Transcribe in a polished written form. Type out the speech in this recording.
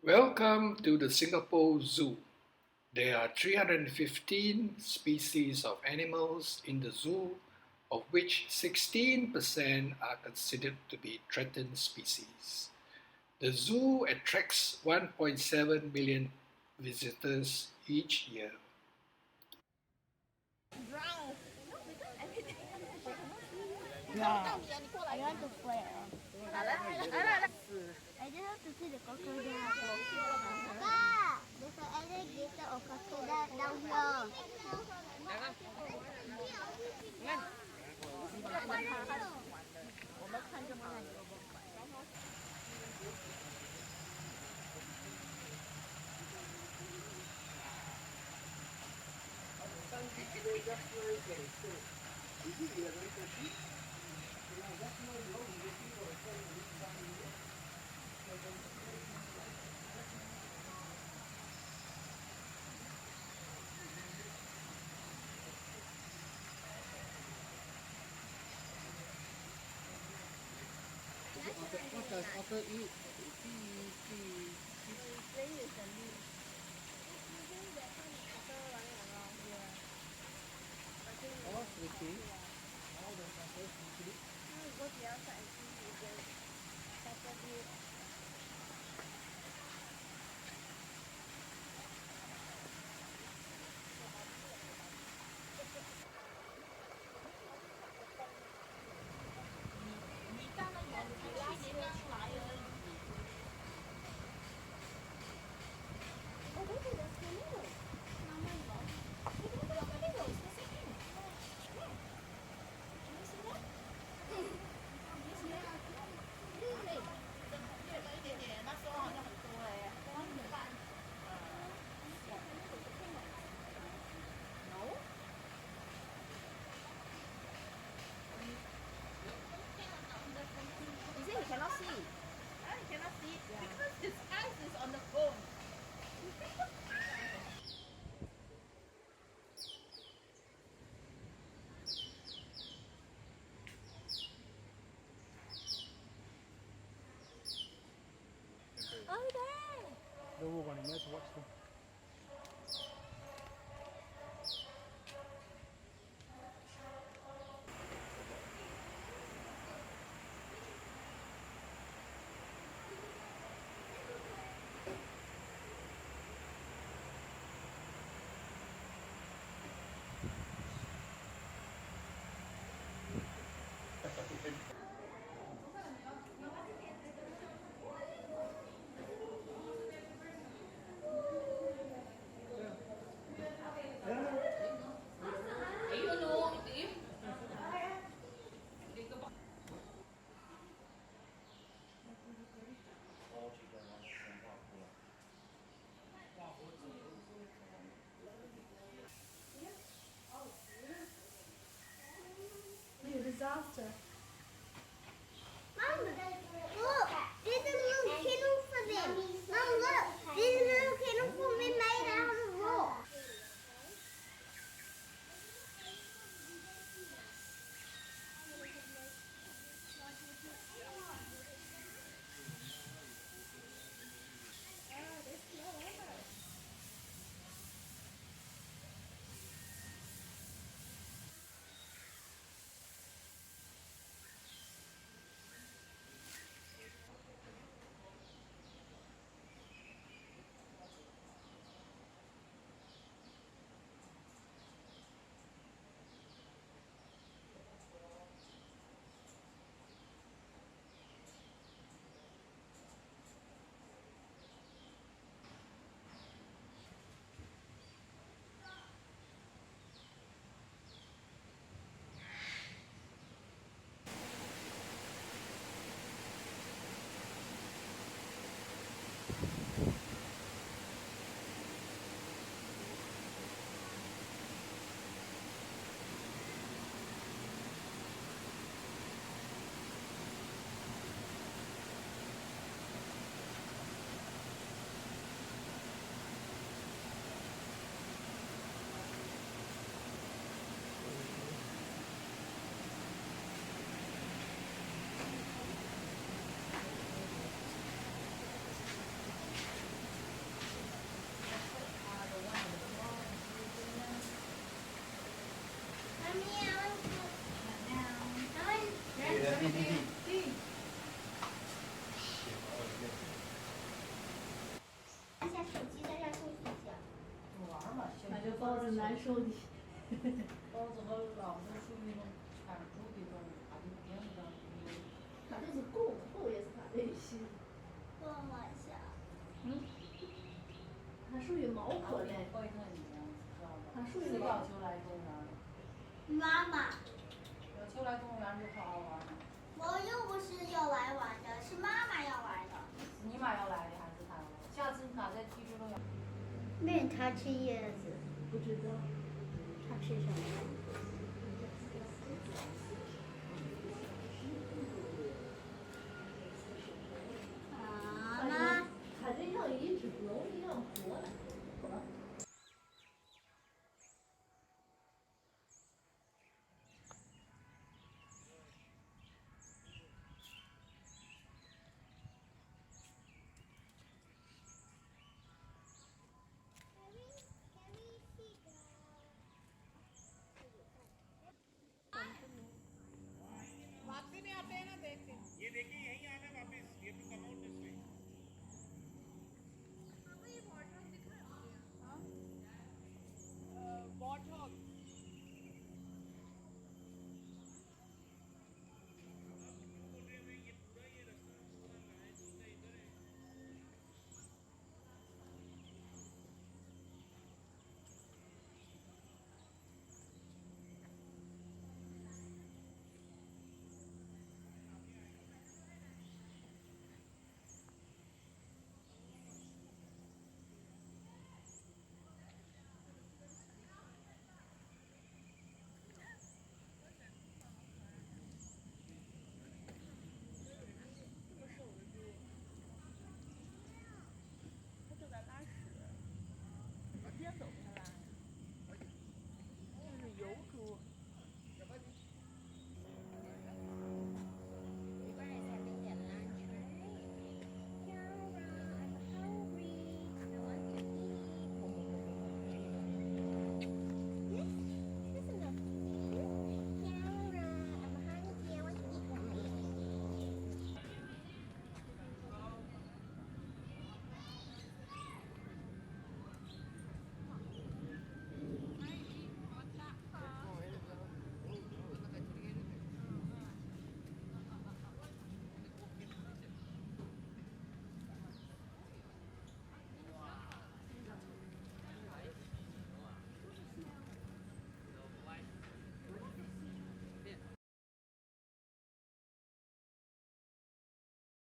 Welcome to the Singapore Zoo. There are 315 species of animals in the zoo, of which 16% are considered to be threatened species. The zoo attracts 1.7 million visitors each year. Yeah. I want to play. I just have to see the crocodile. Papa, there's an alligator or crocodile down here. What does otter eat? Oh, sleeping. Oh, the otter sleeping. He said he cannot see. He cannot see because his eyes is on the phone. Oh, there. Don't walk on it, let's watch them. Be a disaster. 很难受的。到这个老是属于那种全猪的动物，它就变得它就是狗，狗也是它类型。多么小。它属于猫科的。会很样子，知道吧？它属于谁要求来动物园的？妈妈，要求来动物园就好好玩呢。我又不是要来玩的，是妈妈要玩的。是你妈要来的还是他要来？下次他再提出了要。没它吃叶子，不知道。它吃什么？